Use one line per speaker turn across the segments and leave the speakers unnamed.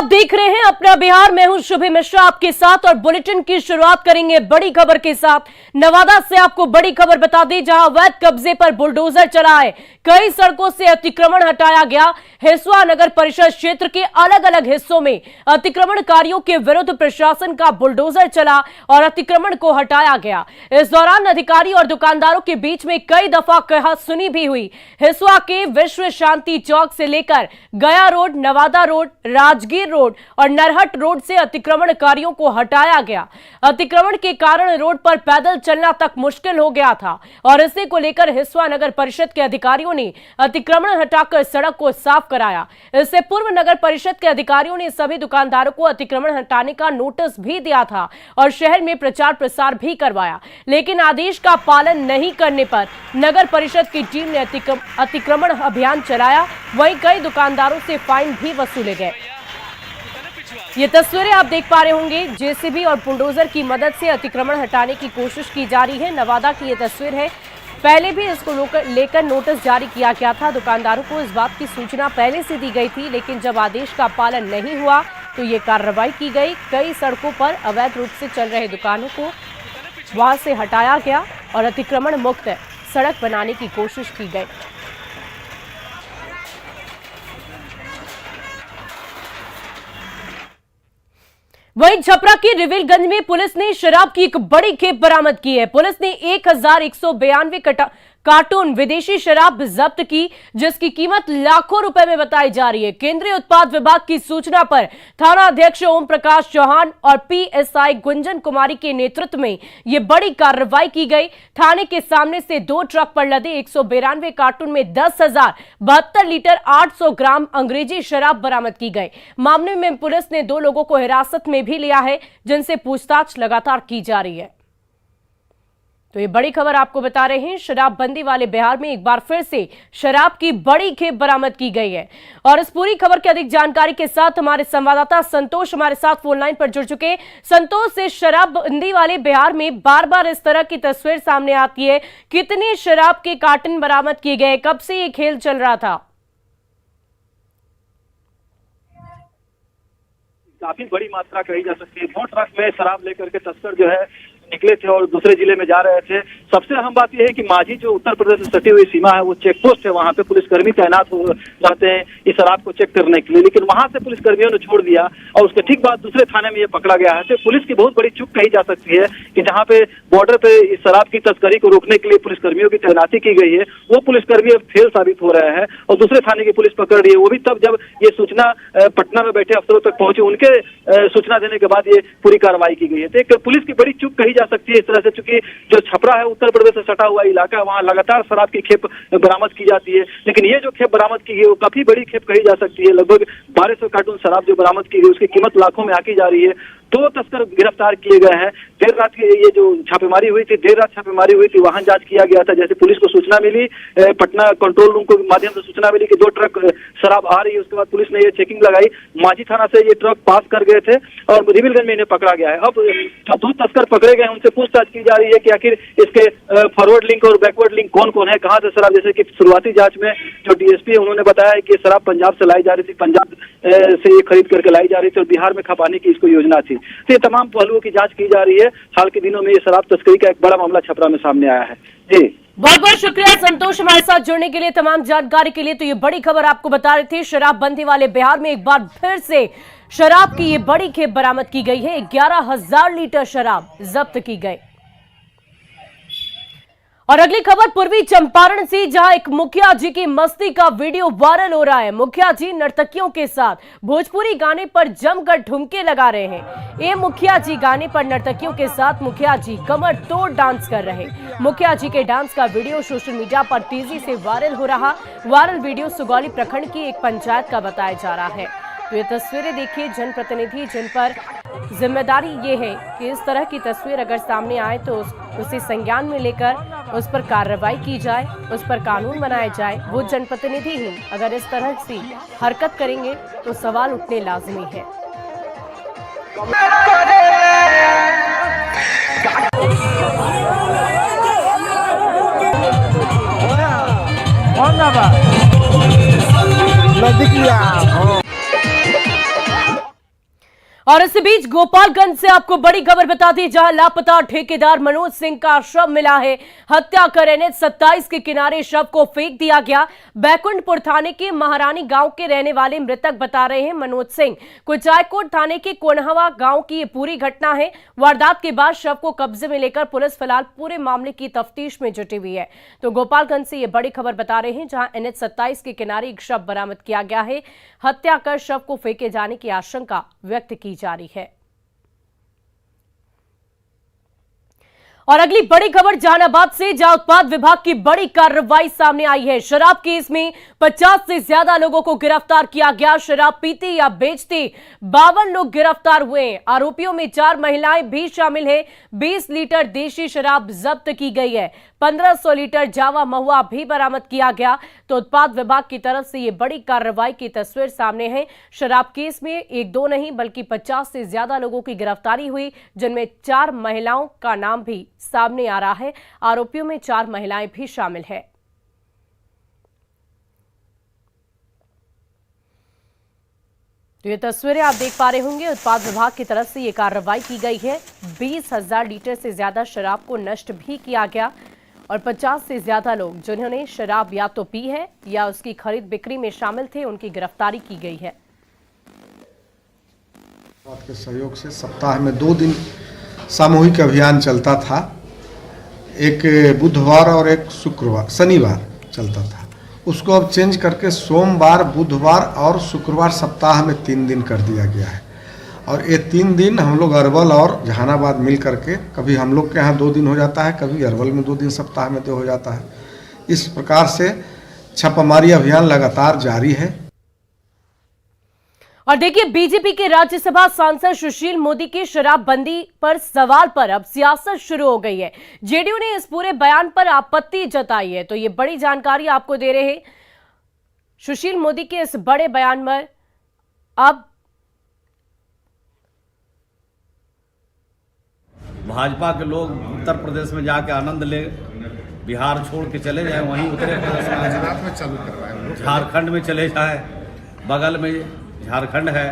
आप देख रहे हैं अपना बिहार। मैं हूं शुभी मिश्रा आपके साथ और बुलेटिन की शुरुआत करेंगे बड़ी खबर के साथ। नवादा से आपको बड़ी खबर बता दें, जहां अवैध कब्जे पर बुलडोजर चला है। कई सड़कों से अतिक्रमण हटाया गया। हिसुआ नगर परिषद क्षेत्र के अलग अलग हिस्सों में अतिक्रमणकारियों के विरुद्ध प्रशासन का बुलडोजर चला और अतिक्रमण को हटाया गया। इस दौरान अधिकारी और दुकानदारों के बीच में कई दफा कहा-सुनी भी हुई। हिसुआ के विश्व शांति चौक से लेकर गया road, Nawada road, Rajgir road और नरहट रोड से अतिक्रमणकारियों को हटाया गया। अतिक्रमण के कारण रोड पर पैदल चलना तक मुश्किल हो गया था और इसी को लेकर हिसुआ नगर परिषद के अधिकारियों ने अतिक्रमण हटाकर सड़क को साफ कराया। इससे पूर्व नगर परिषद के अधिकारियों ने सभी दुकानदारों को अतिक्रमण हटाने का नोटिस भी दिया था और शहर में प्रचार प्रसार भी करवाया, लेकिन आदेश का पालन नहीं करने पर नगर परिषद की टीम ने अतिक्रमण अभियान चलाया। वहीं कई दुकानदारों से फाइन भी वसूले गए। ये तस्वीरें आप देख पा रहे होंगे, जेसीबी और बुलडोजर की मदद से अतिक्रमण हटाने की कोशिश की जा रही है। नवादा की ये तस्वीर है। पहले भी इसको लेकर नोटिस जारी किया गया था। दुकानदारों को इस बात की सूचना पहले से दी गई थी, लेकिन जब आदेश का पालन नहीं हुआ तो ये कार्रवाई की गई। कई सड़कों पर अवैध रूप से चल रहे दुकानों को वहां से हटाया गया और अतिक्रमण मुक्त सड़क बनाने की कोशिश की गई। वहीं छपरा के रिविलगंज में पुलिस ने शराब की एक बड़ी खेप बरामद की है। पुलिस ने 1192 कार्टून विदेशी शराब जब्त की, जिसकी कीमत लाखों रुपए में बताई जा रही है। केंद्रीय उत्पाद विभाग की सूचना पर थाना अध्यक्ष ओम प्रकाश चौहान और पीएसआई गुंजन कुमारी के नेतृत्व में यह बड़ी कार्रवाई की गई। थाने के सामने से 2 ट्रक पर लदे 192 कार्टून में 10,072 लीटर 800 ग्राम अंग्रेजी शराब बरामद की गई। मामले में पुलिस ने 2 लोगों को हिरासत में भी लिया है, जिनसे पूछताछ लगातार की जा रही है। तो ये बड़ी खबर आपको बता रहे हैं। शराबबंदी वाले बिहार में एक बार फिर से शराब की बड़ी खेप बरामद की गई है और इस पूरी खबर की अधिक जानकारी के साथ हमारे संवाददाता संतोष हमारे साथ फोन लाइन पर जुड़ चुके हैं। संतोष, से शराबबंदी वाले बिहार में बार बार इस तरह की तस्वीर सामने आती है। कितने शराब के कार्टन बरामद किए गए? कब से ये खेल चल रहा था?
काफी बड़ी मात्रा कही जा सकती है। 2 ट्रक में शराब लेकर के तस्कर जो है निकले थे और दूसरे जिले में जा रहे थे। सबसे अहम बात यह है कि माझी जो उत्तर प्रदेश से सटी हुई सीमा है, वो चेक पोस्ट है। वहां पे पुलिसकर्मी तैनात हो जाते हैं इस शराब को चेक करने के लिए, लेकिन वहां से पुलिसकर्मियों ने छोड़ दिया और उसके ठीक बाद दूसरे थाने में ये पकड़ा गया है। तो पुलिस की बहुत बड़ी चूक कही जा सकती है कि जहाँ पे बॉर्डर पे इस शराब की तस्करी को रोकने के लिए पुलिसकर्मियों की तैनाती की गई है, वो पुलिसकर्मी अब फेल साबित हो रहे हैं और दूसरे थाने की पुलिस पकड़ रही है। वो भी तब जब ये सूचना पटना में बैठे अफसरों तक पहुंची, उनके सूचना देने के बाद ये पूरी कार्रवाई की गई है। तो एक पुलिस की बड़ी चूक कही जा सकती है इस तरह से, चूंकि जो छपरा है उत्तर प्रदेश से सटा हुआ इलाका है, वहां लगातार शराब की खेप बरामद की जाती है, लेकिन ये जो खेप बरामद की गई वो काफी बड़ी खेप कही जा सकती है। लगभग 1200 कार्टून शराब जो बरामद की गई, उसकी कीमत लाखों में आकी जा रही है। 2 तस्कर गिरफ्तार किए गए हैं। देर रात की ये जो छापेमारी हुई थी, देर रात छापेमारी हुई थी, वाहन जांच किया गया था। जैसे पुलिस को सूचना मिली, पटना कंट्रोल रूम को माध्यम से सूचना मिली कि 2 ट्रक शराब आ रही है, उसके बाद पुलिस ने ये चेकिंग लगाई। माझी थाना से ये ट्रक पास कर गए थे और रिविलगंज में इन्हें पकड़ा गया है। अब जो 2 तस्कर पकड़े गए हैं, उनसे पूछताछ की जा रही है कि आखिर इसके फॉरवर्ड लिंक और बैकवर्ड लिंक कौन कौन है, कहाँ से शराब। जैसे कि शुरुआती जांच में जो डीएसपी है उन्होंने बताया है कि शराब पंजाब से लाई जा रही थी, पंजाब से ये खरीद करके लाई जा रही थी और बिहार में खपाने की इसको योजना थी। तो ये तमाम पहलुओं की जांच की जा रही है। हाल के दिनों में ये शराब तस्करी का एक बड़ा मामला छपरा में सामने आया है। जी,
बहुत बहुत शुक्रिया संतोष हमारे साथ जुड़ने के लिए, तमाम जानकारी के लिए। तो ये बड़ी खबर आपको बता रहे थे। शराबबंदी वाले बिहार में एक बार फिर से शराब की ये बड़ी खेप बरामद की गई है। 11,000 लीटर शराब जब्त की गई। और अगली खबर पूर्वी चंपारण से, जहां एक मुखिया जी की मस्ती का वीडियो वायरल हो रहा है। मुखिया जी नर्तकियों के साथ भोजपुरी गाने पर जमकर ठुमके लगा रहे हैं। ये मुखिया जी गाने पर नर्तकियों के साथ मुखिया जी कमर तोड़ डांस कर रहे। मुखिया जी के डांस का वीडियो सोशल मीडिया पर तेजी से वायरल हो रहा। वायरल वीडियो सुगौली प्रखंड की एक पंचायत का बताया जा रहा है। तो ये तस्वीरें देखिए, जनप्रतिनिधि जिन पर जिम्मेदारी ये है कि इस तरह की तस्वीर अगर सामने आए तो उसे संज्ञान में लेकर उस पर कार्रवाई की जाए, उस पर कानून बनाया जाए। वो जनप्रतिनिधि ही अगर इस तरह से हरकत करेंगे तो सवाल उठने लाजमी है। और इसी बीच गोपालगंज से आपको बड़ी खबर बता दी, जहां लापता ठेकेदार मनोज सिंह का शव मिला है। हत्या कर NH 27 के किनारे शव को फेंक दिया गया। बैकुंठपुर थाने के महारानी गांव के रहने वाले मृतक बता रहे हैं मनोज सिंह। कुचायकोट थाने के कोनहवा गांव की ये पूरी घटना है। वारदात के बाद शव को कब्जे में लेकर पुलिस फिलहाल पूरे मामले की तफ्तीश में जुटी हुई है। तो गोपालगंज से ये बड़ी खबर बता रहे हैं, जहां NH 27 के किनारे एक शव बरामद किया गया है। हत्या कर शव को फेंके जाने की आशंका व्यक्त की जा रही है। और अगली बड़ी खबर जहानाबाद से, जहां उत्पाद विभाग की बड़ी कार्रवाई सामने आई है। शराब केस में 50 से ज्यादा लोगों को गिरफ्तार किया गया। शराब पीते या बेचते 52 लोग गिरफ्तार हुए। आरोपियों में 4 महिलाएं भी शामिल हैं। 20 लीटर देशी शराब जब्त की गई है। 1500 लीटर जावा महुआ भी बरामद किया गया। तो उत्पाद विभाग की तरफ से यह बड़ी कार्रवाई की तस्वीर सामने है। शराब केस में 1-2 नहीं बल्कि 50 से ज्यादा लोगों की गिरफ्तारी हुई, जिनमें 4 महिलाओं का नाम भी सामने आ रहा है। आरोपियों में 4 महिलाएं भी शामिल है। तो ये तस्वीरें आप देख पा रहे होंगे, उत्पाद विभाग की तरफ से ये कार्रवाई की गई है। 20,000 लीटर से ज्यादा शराब को नष्ट भी किया गया और 50 से ज्यादा लोग जिन्होंने शराब या तो पी है या उसकी खरीद बिक्री में शामिल थे, उनकी गिरफ्तारी की गई है।
के सहयोग से सप्ताह में 2 दिन सामूहिक अभियान चलता था। एक बुधवार और एक शुक्रवार शनिवार चलता था। उसको अब चेंज करके सोमवार, बुधवार और शुक्रवार सप्ताह में 3 दिन कर दिया गया है। और ये 3 दिन हम लोग अरवल और जहानाबाद मिल करके, कभी हम लोग के यहाँ 2 दिन हो जाता है, कभी अरवल में 2 दिन सप्ताह में 2 हो जाता है। इस प्रकार से छापामारी अभियान लगातार जारी है।
और देखिए, बीजेपी के राज्यसभा सांसद सुशील मोदी की शराबबंदी पर सवाल पर अब सियासत शुरू हो गई है। जेडीयू ने इस पूरे बयान पर आपत्ति जताई है। तो ये बड़ी जानकारी आपको दे रहे हैं सुशील मोदी के इस बड़े बयान पर। अब
भाजपा के लोग उत्तर प्रदेश में जाके आनंद ले, बिहार छोड़ के चले जाए, वहीं उत्तर प्रदेश में चालू करवाए, झारखंड में चले जाए, बगल में झारखंड है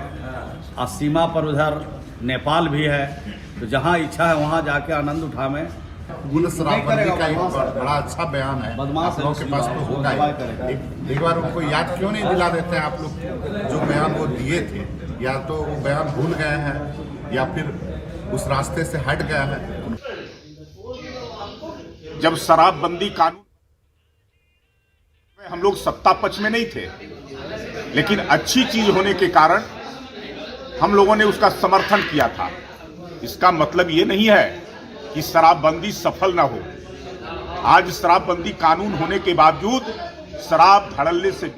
और सीमा पर उधर नेपाल भी है। तो जहां इच्छा है वहां जाके आनंद उठावे।
शराबबंदी का एक बड़ा अच्छा बयान है, आप लोगों के पास तो होगा ही। एक बार उनको याद क्यों नहीं दिला देते हैं आप लोग? जो बयान वो दिए थे, या तो वो बयान भूल गए हैं या फिर उस रास्ते से हट गया है।
जब शराबबंदी कानून हम लोग सत्ता पक्ष में नहीं थे, लेकिन अच्छी चीज होने के कारण हम लोगों ने उसका समर्थन किया था। इसका मतलब ये नहीं है कि शराबबंदी सफल ना हो। आज शराबबंदी कानून होने के बावजूद शराब धड़ल्ले से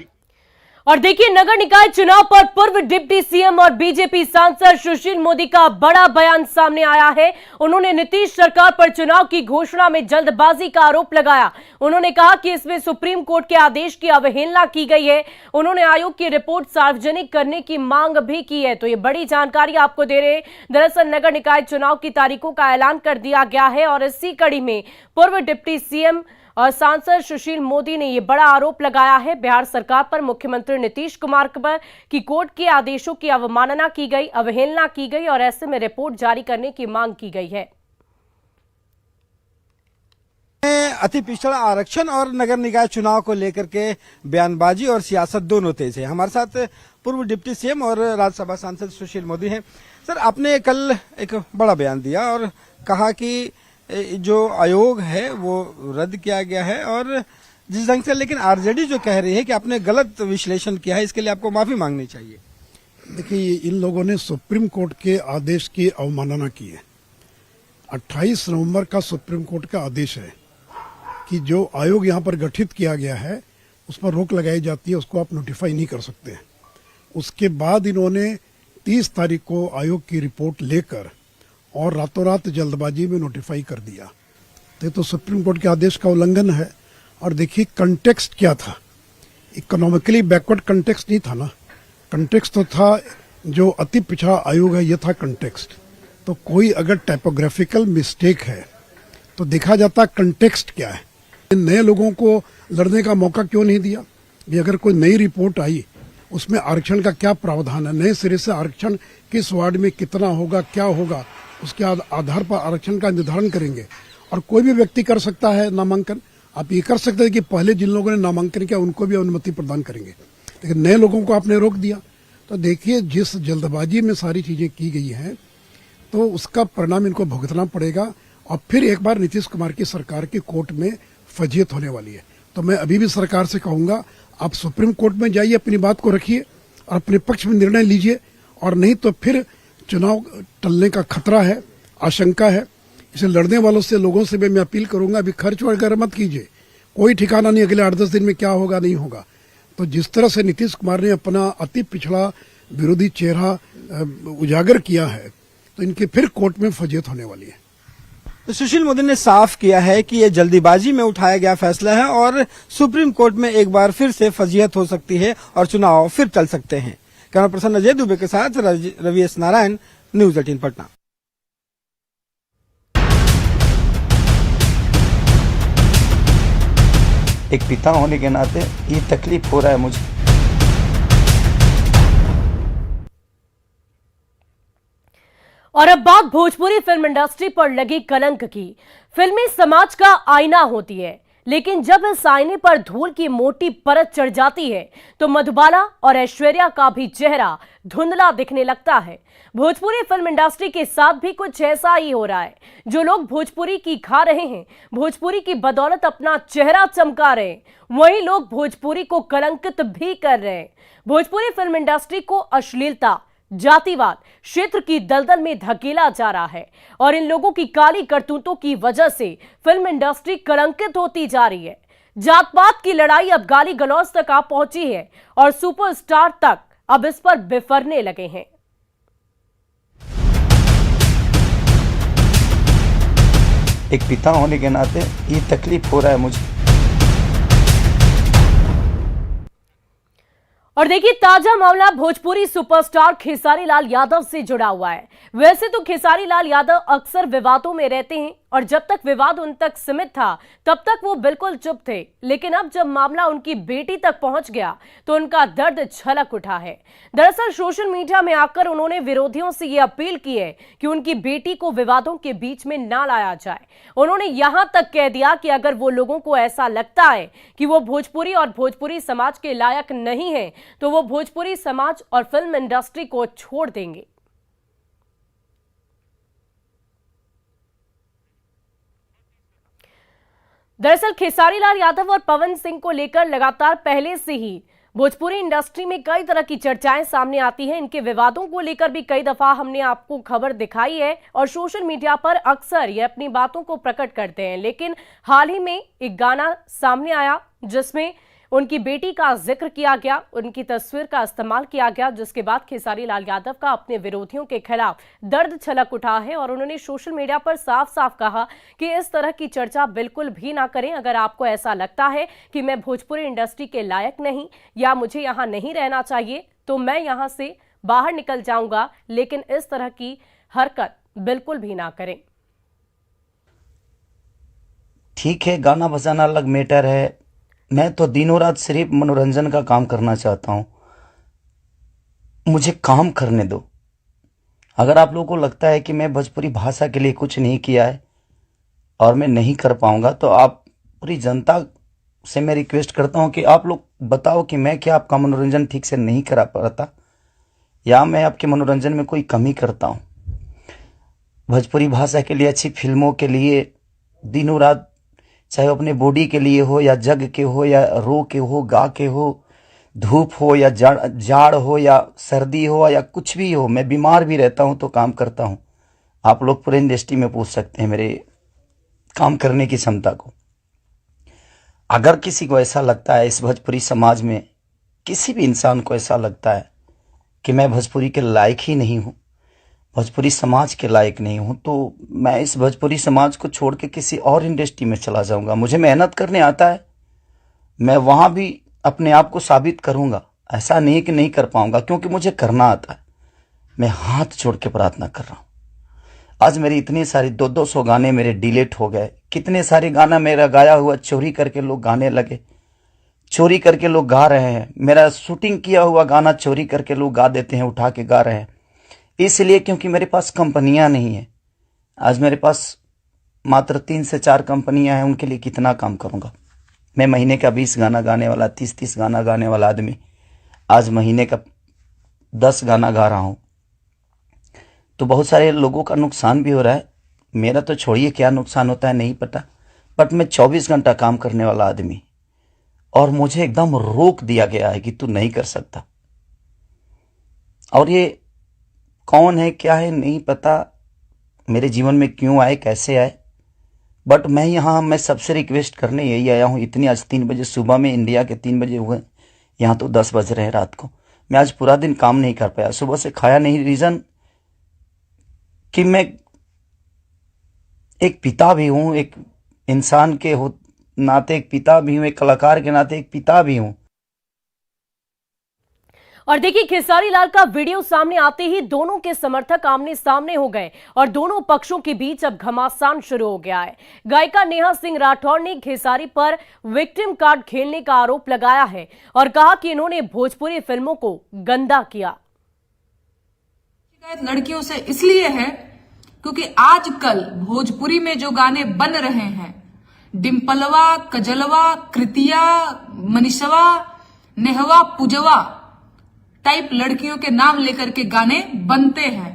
और देखिए, नगर निकाय चुनाव पर पूर्व डिप्टी सीएम और बीजेपी सांसद सुशील मोदी का बड़ा बयान सामने आया है। उन्होंने नीतीश सरकार पर चुनाव की घोषणा में जल्दबाजी का आरोप लगाया। उन्होंने कहा कि इसमें सुप्रीम कोर्ट के आदेश की अवहेलना की गई है। उन्होंने आयोग की रिपोर्ट सार्वजनिक करने की मांग भी की है। तो ये बड़ी जानकारी आपको दे रहे हैं। दरअसल नगर निकाय चुनाव की तारीखों का ऐलान कर दिया गया है और इसी कड़ी में पूर्व डिप्टी सीएम और सांसद सुशील मोदी ने यह बड़ा आरोप लगाया है बिहार सरकार पर, मुख्यमंत्री नीतीश कुमार पर, कि कोर्ट के आदेशों की अवमानना की गई, अवहेलना की गई और ऐसे में रिपोर्ट जारी करने की मांग की गई है।
अति पिछड़ा आरक्षण और नगर निकाय चुनाव को लेकर के बयानबाजी और सियासत दोनों तेज है। हमारे साथ पूर्व डिप्टी सीएम और राज्यसभा सांसद सुशील मोदी हैं। सर, आपने कल एक बड़ा बयान दिया और कहा कि जो आयोग है वो रद्द किया गया है, और जिस ढंग से लेकिन आरजेडी जो कह रही है कि आपने गलत विश्लेषण किया है, इसके लिए आपको माफी मांगनी चाहिए।
देखिए, इन लोगों ने सुप्रीम कोर्ट के आदेश की अवमानना की है। 28 नवंबर का सुप्रीम कोर्ट का आदेश है कि जो आयोग यहाँ पर गठित किया गया है उस पर रोक लगाई जाती है, उसको आप नोटिफाई नहीं कर सकते हैं। उसके बाद इन्होंने 30 तारीख को आयोग की रिपोर्ट लेकर और रातों रात जल्दबाजी में नोटिफाई कर दिया। तो सुप्रीम कोर्ट के आदेश का उल्लंघन है। और देखिए, कंटेक्स्ट क्या था? इकोनॉमिकली बैकवर्ड कंटेक्स्ट नहीं था ना, कंटेक्स्ट तो था जो अति पिछड़ा आयोग है, ये था कंटेक्स्ट। तो कोई अगर टाइपोग्राफिकल मिस्टेक है तो देखा जाता कंटेक्स्ट क्या है। नए लोगों को लड़ने का मौका क्यों नहीं दिया? भी अगर कोई नई रिपोर्ट आई उसमें आरक्षण का क्या प्रावधान है, नए सिरे से आरक्षण किस वार्ड में कितना होगा, क्या होगा, उसके आधार पर आरक्षण का निर्धारण करेंगे। और कोई भी व्यक्ति कर सकता है नामांकन। आप ये कर सकते हैं कि पहले जिन लोगों ने नामांकन किया उनको भी अनुमति प्रदान करेंगे, लेकिन नए लोगों को आपने रोक दिया। तो देखिए, जिस जल्दबाजी में सारी चीजें की गई हैं, तो उसका परिणाम इनको भुगतना पड़ेगा। और फिर एक बार नीतीश कुमार की सरकार की कोर्ट में फजीयत होने वाली है। तो मैं अभी भी सरकार से कहूंगा, आप सुप्रीम कोर्ट में जाइए, अपनी बात को रखिए और अपने पक्ष में निर्णय लीजिए, और नहीं तो फिर चुनाव टलने का खतरा है, आशंका है। इसे लड़ने वालों से, लोगों से भी मैं अपील करूंगा, अभी खर्च वगैरह मत कीजिए, कोई ठिकाना नहीं अगले 8-10 दिन में क्या होगा नहीं होगा। तो जिस तरह से नीतीश कुमार ने अपना अति पिछड़ा विरोधी चेहरा उजागर किया है, तो इनकी फिर कोर्ट में फजीयत होने वाली है।
तो सुशील मोदी ने साफ किया है कि ये जल्दीबाजी में उठाया गया फैसला है और सुप्रीम कोर्ट में एक बार फिर से फजीयत हो सकती है और चुनाव फिर चल सकते हैं। कैमरा पर्सन अजय दुबे के साथ रवि एस नारायण, न्यूज 18 पटना।
एक पिता होने के नाते ये तकलीफ हो रहा है मुझे।
और अब बात भोजपुरी फिल्म इंडस्ट्री पर लगी कलंक की। फिल्में समाज का आईना होती है, लेकिन जब इस आईने पर धूल की मोटी परत चढ़ जाती है तो मधुबाला और ऐश्वर्या का भी चेहरा धुंधला दिखने लगता है। भोजपुरी फिल्म इंडस्ट्री के साथ भी कुछ ऐसा ही हो रहा है। जो लोग भोजपुरी की खा रहे हैं, भोजपुरी की बदौलत अपना चेहरा चमका रहे हैं, वही लोग भोजपुरी को कलंकित भी कर रहे हैं। भोजपुरी फिल्म इंडस्ट्री को अश्लीलता, जातिवाद, क्षेत्र की दलदल में धकेला जा रहा है और इन लोगों की काली करतूतों की वजह से फिल्म इंडस्ट्री कलंकित होती जा रही है। जात पात की लड़ाई अब गाली गलौज तक आ पहुंची है और सुपरस्टार तक अब इस पर बिफरने लगे हैं।
एक पिता होने के नाते ये तकलीफ हो रहा है मुझे।
और देखिए, ताजा मामला भोजपुरी सुपरस्टार खेसारी लाल यादव से जुड़ा हुआ है। वैसे तो खेसारी लाल यादव अक्सर विवादों में रहते हैं और जब तक विवाद उन तक सीमित था तब तक वो बिल्कुल चुप थे, लेकिन अब जब मामला उनकी बेटी तक पहुंच गया तो उनका दर्द छलक उठा है। दरअसल सोशल मीडिया में आकर उन्होंने विरोधियों से ये अपील की है कि उनकी बेटी को विवादों के बीच में ना लाया जाए। उन्होंने यहां तक कह दिया कि अगर वो लोगों को ऐसा लगता है कि वो भोजपुरी और भोजपुरी समाज के लायक नहीं है तो वो भोजपुरी समाज और फिल्म इंडस्ट्री को छोड़ देंगे। दरअसल खेसारी लाल यादव और पवन सिंह को लेकर लगातार पहले से ही भोजपुरी इंडस्ट्री में कई तरह की चर्चाएं सामने आती हैं। इनके विवादों को लेकर भी कई दफा हमने आपको खबर दिखाई है और सोशल मीडिया पर अक्सर ये अपनी बातों को प्रकट करते हैं। लेकिन हाल ही में एक गाना सामने आया जिसमें उनकी बेटी का जिक्र किया गया, उनकी तस्वीर का इस्तेमाल किया गया, जिसके बाद खेसारी लाल यादव का अपने विरोधियों के खिलाफ दर्द छलक उठा है और उन्होंने सोशल मीडिया पर साफ साफ कहा कि इस तरह की चर्चा बिल्कुल भी ना करें। अगर आपको ऐसा लगता है कि मैं भोजपुरी इंडस्ट्री के लायक नहीं या मुझे यहाँ नहीं रहना चाहिए तो मैं यहाँ से बाहर निकल जाऊंगा, लेकिन इस तरह की हरकत बिल्कुल भी ना करें।
ठीक है, गाना बजाना अलग मैटर है। मैं तो दिनों रात सिर्फ मनोरंजन का काम करना चाहता हूं। मुझे काम करने दो। अगर आप लोगों को लगता है कि मैं भोजपुरी भाषा के लिए कुछ नहीं किया है और मैं नहीं कर पाऊंगा तो आप पूरी जनता से मैं रिक्वेस्ट करता हूं कि आप लोग बताओ कि मैं क्या आपका मनोरंजन ठीक से नहीं करा पाता या मैं आपके मनोरंजन में कोई कमी करता हूं। भोजपुरी भाषा के लिए, अच्छी फिल्मों के लिए दिनों रात, चाहे अपने बॉडी के लिए हो या जग के हो या रो के हो, गा के हो, धूप हो या जाड़ हो या सर्दी हो या कुछ भी हो, मैं बीमार भी रहता हूं तो काम करता हूं। आप लोग पूरे इंडस्ट्री में पूछ सकते हैं मेरे काम करने की क्षमता को। अगर किसी को ऐसा लगता है, इस भोजपुरी समाज में किसी भी इंसान को ऐसा लगता है कि मैं भोजपुरी के लायक ही नहीं हूं, भोजपुरी समाज के लायक नहीं हूं, तो मैं इस भोजपुरी समाज को छोड़ के किसी और इंडस्ट्री में चला जाऊंगा। मुझे मेहनत करने आता है, मैं वहां भी अपने आप को साबित करूंगा। ऐसा नहीं कि नहीं कर पाऊंगा, क्योंकि मुझे करना आता है। मैं हाथ जोड़ के प्रार्थना कर रहा हूं। आज मेरी इतनी सारी 200 गाने मेरे डिलीट हो गए। कितने सारे गाना मेरा गाया हुआ चोरी करके लोग गाने लगे, चोरी करके लोग गा रहे हैं। मेरा शूटिंग किया हुआ गाना चोरी करके लोग गा देते हैं, उठा के गा रहे हैं। इसलिए क्योंकि मेरे पास कंपनियां नहीं है। आज मेरे पास मात्र 3 से 4 कंपनियां हैं, उनके लिए कितना काम करूंगा। मैं महीने का 20 गाना गाने वाला, 30 गाना गाने वाला आदमी आज महीने का 10 गाना गा रहा हूं, तो बहुत सारे लोगों का नुकसान भी हो रहा है। मेरा तो छोड़िए क्या नुकसान होता है नहीं पता, बट मैं 24 घंटा काम करने वाला आदमी, और मुझे एकदम रोक दिया गया है कि तू नहीं कर सकता। और ये कौन है क्या है नहीं पता, मेरे जीवन में क्यों आए कैसे आए, बट मैं सबसे रिक्वेस्ट करने यही आया हूँ। इतनी आज 3 बजे सुबह में, इंडिया के 3 बजे हुए, यहाँ तो 10 बज रहे हैं रात को। मैं आज पूरा दिन काम नहीं कर पाया, सुबह से खाया नहीं। रीज़न कि मैं एक पिता भी हूँ, एक इंसान के नाते एक पिता भी हूँ, एक कलाकार के नाते एक पिता भी हूँ।
और देखिए, खेसारी लाल का वीडियो सामने आते ही दोनों के समर्थक आमने सामने हो गए और दोनों पक्षों के बीच अब घमासान शुरू हो गया है। गायिका नेहा सिंह राठौर ने खेसारी पर विक्टिम कार्ड खेलने का आरोप लगाया है और कहा कि इन्होंने भोजपुरी फिल्मों को गंदा किया।
शिकायत लड़कियों से इसलिए है क्योंकि आजकल भोजपुरी में जो गाने बन रहे हैं, डिम्पलवा, कजलवा, कृतिया, मनीषवा, नेहवा, पूजवा टाइप लड़कियों के नाम लेकर के गाने बनते हैं,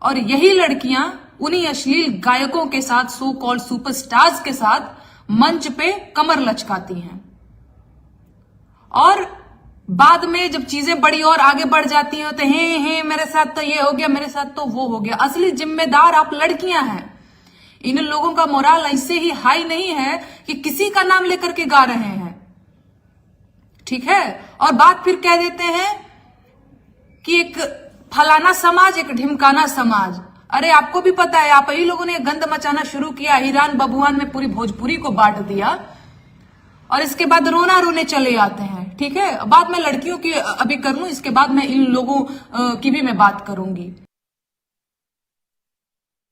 और यही लड़कियां उन्हीं अश्लील गायकों के साथ, सो कॉल्ड सुपरस्टार्स के साथ मंच पे कमर लचकाती हैं। और बाद में जब चीजें बड़ी और आगे बढ़ जाती हैं तो हे मेरे साथ तो ये हो गया, मेरे साथ तो वो हो गया। असली जिम्मेदार आप लड़कियां हैं। इन लोगों का मोराल ऐसे ही हाई नहीं है कि किसी का नाम लेकर के गा रहे हैं, ठीक है, और बात फिर कह देते हैं कि एक फलाना समाज, एक ढिमकाना समाज। अरे आपको भी पता है, आप ही लोगों ने गंद मचाना शुरू किया, ईरान बबुआन में पूरी भोजपुरी को बांट दिया, और इसके बाद रोना रोने चले आते हैं, ठीक है। बाद में लड़कियों की अभी कर लूं, इसके बाद मैं इन लोगों की भी मैं बात करूंगी।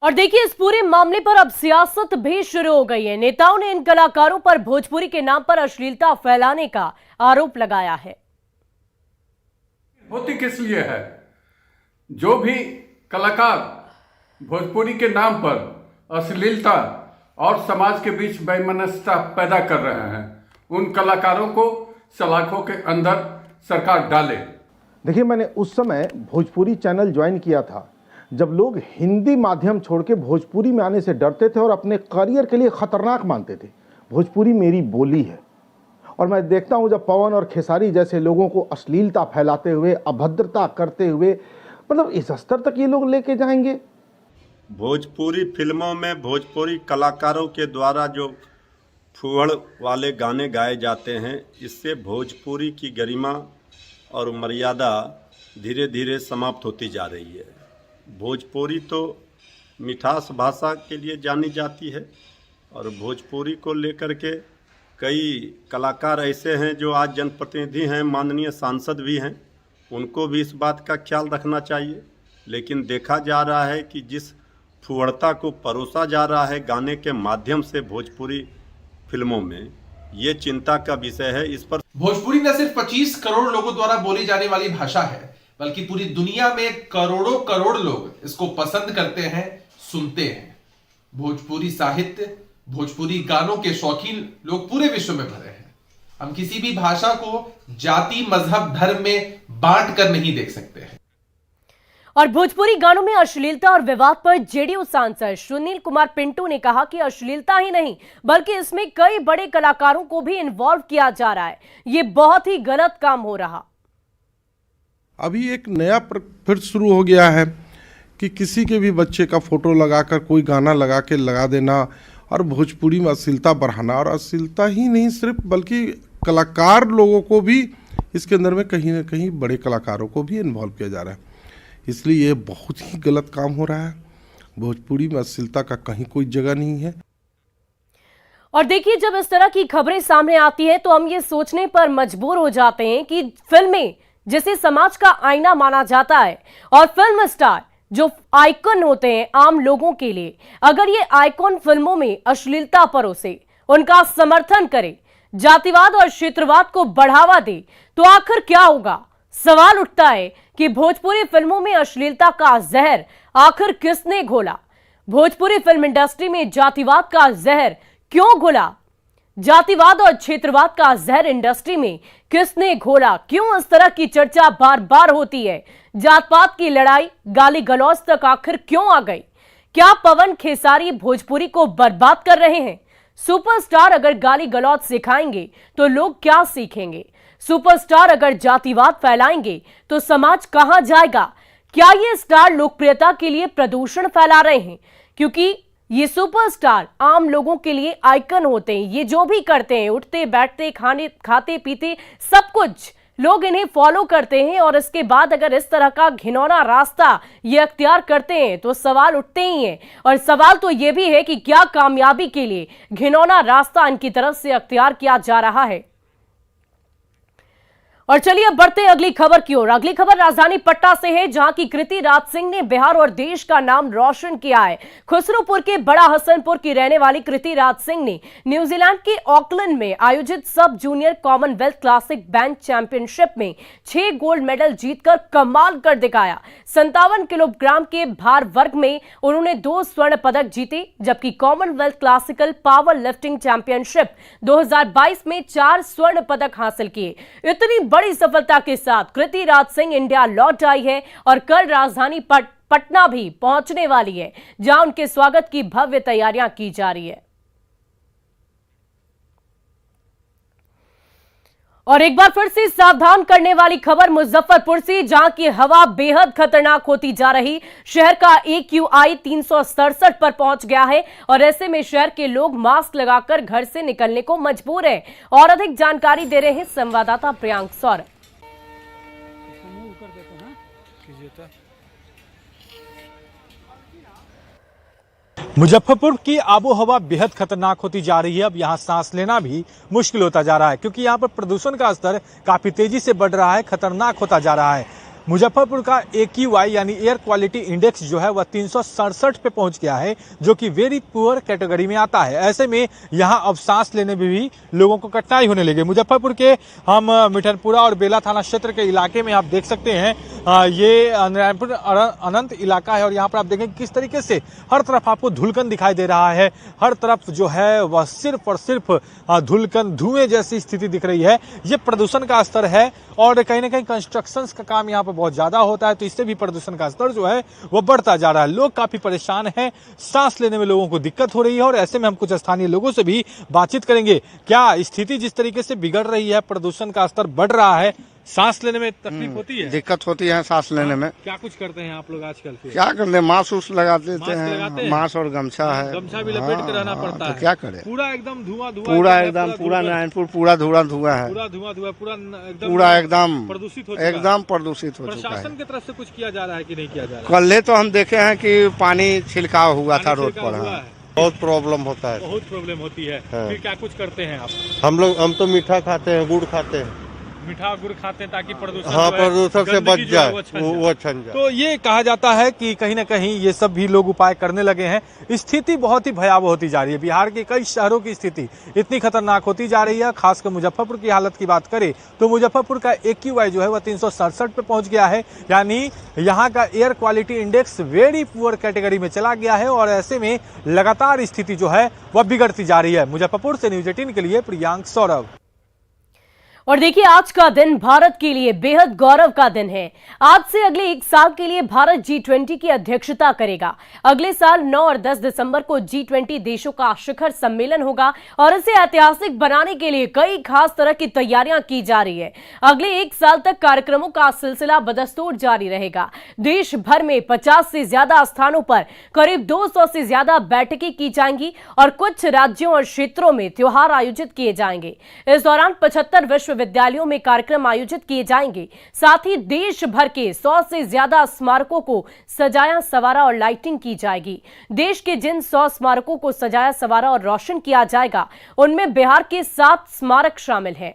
और देखिए, इस पूरे मामले पर अब सियासत भी शुरू हो गई है। नेताओं ने इन कलाकारों पर भोजपुरी के नाम पर अश्लीलता फैलाने का आरोप लगाया है।
होती किस लिए है? जो भी कलाकार भोजपुरी के नाम पर अश्लीलता और समाज के बीच वैमनस्यता पैदा कर रहे हैं, उन कलाकारों को सलाखों के अंदर सरकार डाले।
देखिए, मैंने उस समय भोजपुरी चैनल ज्वाइन किया था जब लोग हिंदी माध्यम छोड़ के भोजपुरी में आने से डरते थे और अपने करियर के लिए खतरनाक मानते थे। भोजपुरी मेरी बोली है, और मैं देखता हूं जब पवन और खेसारी जैसे लोगों को अश्लीलता फैलाते हुए, अभद्रता करते हुए, मतलब इस स्तर तक ये लोग लेके जाएंगे।
भोजपुरी फिल्मों में भोजपुरी कलाकारों के द्वारा जो फूहड़ वाले गाने गाए जाते हैं, इससे भोजपुरी की गरिमा और मर्यादा धीरे धीरे समाप्त होती जा रही है। भोजपुरी तो मिठास भाषा के लिए जानी जाती है, और भोजपुरी को लेकर के कई कलाकार ऐसे हैं जो आज जनप्रतिनिधि हैं, माननीय सांसद भी हैं, उनको भी इस बात का ख्याल रखना चाहिए। लेकिन देखा जा रहा है कि जिस फुहड़ता को परोसा जा रहा है गाने के माध्यम से भोजपुरी फिल्मों में, ये चिंता का विषय है। इस पर
भोजपुरी न सिर्फ 25 करोड़ लोगों द्वारा बोली जाने वाली भाषा है, बल्कि पूरी दुनिया में करोड़ों करोड़ लोग इसको पसंद करते हैं, सुनते हैं। भोजपुरी साहित्य, भोजपुरी गानों के शौकीन लोग पूरे विश्व में भरे हैं। हम किसी भी भाषा को जाति, मजहब, धर्म में बांट कर नहीं देख सकते हैं।
और भोजपुरी गानों में अश्लीलता और विवाद पर जेडीयू सांसद सुनील कुमार पिंटू ने कहा कि अश्लीलता ही नहीं बल्कि इसमें कई बड़े कलाकारों को भी इन्वॉल्व किया जा रहा है। ये बहुत ही गलत काम हो रहा।
अभी एक नया फिर शुरू हो गया है कि किसी के भी बच्चे का फोटो लगाकर कोई गाना लगा के लगा देना और भोजपुरी में अश्लीलता बढ़ाना, और अश्लीलता ही नहीं सिर्फ बल्कि कलाकार लोगों को भी इसके अंदर में कहीं ना कहीं बड़े कलाकारों को भी इन्वॉल्व किया जा रहा है। इसलिए ये बहुत ही गलत काम हो रहा है। भोजपुरी में अश्लीलता का कहीं कोई जगह नहीं है।
और देखिए, जब इस तरह की खबरें सामने आती हैं तो हम ये सोचने पर मजबूर हो जाते हैं कि फिल्में जिसे समाज का आईना माना जाता है और फिल्म स्टार जो आइकन होते हैं आम लोगों के लिए, अगर ये आइकॉन फिल्मों में अश्लीलता परोसे, उनका समर्थन करे, जातिवाद और क्षेत्रवाद को बढ़ावा दे, तो आखिर क्या होगा? सवाल उठता है कि भोजपुरी फिल्मों में अश्लीलता का जहर आखिर किसने घोला? भोजपुरी फिल्म इंडस्ट्री में जातिवाद का जहर क्यों घोला? जातिवाद और क्षेत्रवाद का जहर इंडस्ट्री में किसने घोला? क्यों इस तरह की चर्चा बार बार होती है? जात पात की लड़ाई गाली गलौज तक आखिर क्यों आ गई? क्या पवन खेसारी भोजपुरी को बर्बाद कर रहे हैं? सुपरस्टार अगर गाली गलौज सिखाएंगे तो लोग क्या सीखेंगे? सुपरस्टार अगर जातिवाद फैलाएंगे तो समाज कहां जाएगा? क्या ये स्टार लोकप्रियता के लिए प्रदूषण फैला रहे हैं? क्योंकि ये सुपरस्टार आम लोगों के लिए आइकन होते हैं। ये जो भी करते हैं, उठते बैठते खाते पीते सब कुछ लोग इन्हें फॉलो करते हैं। और इसके बाद अगर इस तरह का घिनौना रास्ता ये अख्तियार करते हैं तो सवाल उठते ही हैं। और सवाल तो ये भी है कि क्या कामयाबी के लिए घिनौना रास्ता इनकी तरफ से अख्तियार किया जा रहा है? और चलिए अब बढ़ते हैं अगली खबर की ओर। अगली खबर राजधानी पटना से है, जहां की कृति राज सिंह ने बिहार और देश का नाम रोशन किया है। खुसरूपुर के बड़ा हसनपुर की रहने वाली कृति राज सिंह ने न्यूजीलैंड के ऑकलैंड में आयोजित सब junior Commonwealth classic band championship में 6 गोल्ड मेडल जीतकर कमाल कर दिखाया। 57 किलोग्राम के भार वर्ग में उन्होंने 2 स्वर्ण पदक जीते, जबकि Commonwealth classical power lifting championship 2022 में 4 स्वर्ण पदक हासिल किए। इतनी बड़ी सफलता के साथ कृति राज सिंह इंडिया लौट आई है और कल राजधानी पटना भी पहुंचने वाली है, जहां उनके स्वागत की भव्य तैयारियां की जा रही है। और एक बार फिर से सावधान करने वाली खबर मुजफ्फरपुर से, जहां की हवा बेहद खतरनाक होती जा रही। शहर का AQI 367 पर पहुंच गया है और ऐसे में शहर के लोग मास्क लगाकर घर से निकलने को मजबूर हैं। और अधिक जानकारी दे रहे हैं संवाददाता प्रियांक सौरभ।
मुजफ्फरपुर की आबो हवा बेहद खतरनाक होती जा रही है। अब यहाँ सांस लेना भी मुश्किल होता जा रहा है, क्योंकि यहाँ पर प्रदूषण का स्तर काफी तेजी से बढ़ रहा है, खतरनाक होता जा रहा है। मुजफ्फरपुर का AQI यानी एयर क्वालिटी इंडेक्स जो है वह 367 पे पहुंच गया है, जो कि वेरी पुअर कैटेगरी में आता है। ऐसे में यहाँ अब सांस लेने में भी लोगों को कठिनाई होने लगी। मुजफ्फरपुर के हम मिठनपुरा और बेला थाना क्षेत्र के इलाके में आप देख सकते हैं, ये नारायणपुर अनंत इलाका है और यहाँ पर आप देखें किस तरीके से हर तरफ आपको धुलकन दिखाई दे रहा है। हर तरफ जो है वह सिर्फ और सिर्फ धुलकन, धुएं जैसी स्थिति दिख रही है। ये प्रदूषण का स्तर है और कहीं ना कहीं कंस्ट्रक्शंस का काम यहाँ पर बहुत ज्यादा होता है, तो इससे भी प्रदूषण का स्तर जो है वो बढ़ता जा रहा है। लोग काफी परेशान हैं, सांस लेने में लोगों को दिक्कत हो रही है। और ऐसे में हम कुछ स्थानीय लोगों से भी बातचीत करेंगे। क्या स्थिति जिस तरीके से बिगड़ रही है, प्रदूषण का स्तर बढ़ रहा है, सांस लेने में तकलीफ होती है?
दिक्कत होती है सांस लेने में।
क्या कुछ करते हैं आप लोग आजकल?
क्या करते हैं, मास्क उस लगा देते हैं, मास्क और गमछा है,
गमछा भी लपेट के रहना पड़ता है।
तो क्या करें,
पूरा एकदम धुआं
पूरा एकदम पूरा नारायणपुर पूरा धुआं है,
पूरा धुआं
पूरा एकदम
प्रदूषित हो
चुका है।
प्रशासन की तरफ से कुछ किया जा रहा है कि नहीं किया जा रहा?
कल तो हम देखे हैं कि पानी छिड़काव हुआ था रोड पर। बहुत प्रॉब्लम होता है,
बहुत प्रॉब्लम होती है। फिर क्या कुछ करते हैं आप?
हम तो मीठा खाते हैं, गुड़ खाते हैं,
मीठा गुड़ खाते हैं ताकि प्रदूषण
प्रदूषण से बच जाए, वो छन जाए।
तो ये कहा जाता है कि कहीं ना कहीं ये सब भी लोग उपाय करने लगे हैं। स्थिति बहुत ही भयावह होती जा रही है। बिहार के कई शहरों की स्थिति इतनी खतरनाक होती जा रही है। खासकर मुजफ्फरपुर की हालत की बात करें तो मुजफ्फरपुर का AQI जो है वह 367 पे पहुंच गया है, यानी यहाँ का air quality index very poor category में चला गया है। और ऐसे में लगातार स्थिति जो है वह बिगड़ती जा रही है। मुजफ्फरपुर से न्यूज़ 18 के लिए प्रियांक सौरभ।
और देखिए, आज का दिन भारत के लिए बेहद गौरव का दिन है। आज से अगले 1 साल के लिए भारत G20 की अध्यक्षता करेगा। अगले साल 9 और 10 दिसंबर को G20 देशों का शिखर सम्मेलन होगा और इसे ऐतिहासिक बनाने के लिए कई खास तरह की तैयारियां की जा रही है। अगले 1 साल तक कार्यक्रमों का सिलसिला बदस्तूर जारी रहेगा। देश भर में 50 से ज्यादा स्थानों पर करीब 200 से ज्यादा बैठकें की जाएंगी और कुछ राज्यों और क्षेत्रों में त्योहार आयोजित किए जाएंगे। इस दौरान 75 विश्वविद्यालयों में कार्यक्रम आयोजित किए जाएंगे। साथ ही देश भर के 100 से ज्यादा स्मारकों को सजाया संवारा और लाइटिंग की जाएगी। देश के जिन 100 स्मारकों को सजाया संवारा और रोशन किया जाएगा, उनमें बिहार के 7 स्मारक शामिल हैं।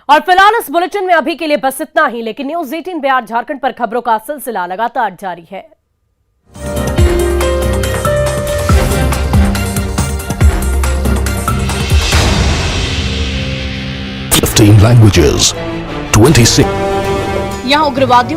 और फिलहाल इस बुलेटिन में अभी के लिए बस इतना ही, लेकिन न्यूज़ 18 बिहार झारखंड पर खबरों का सिलसिला लगातार जारी है।
15 languages, 26
यहाँ उग्रवादियों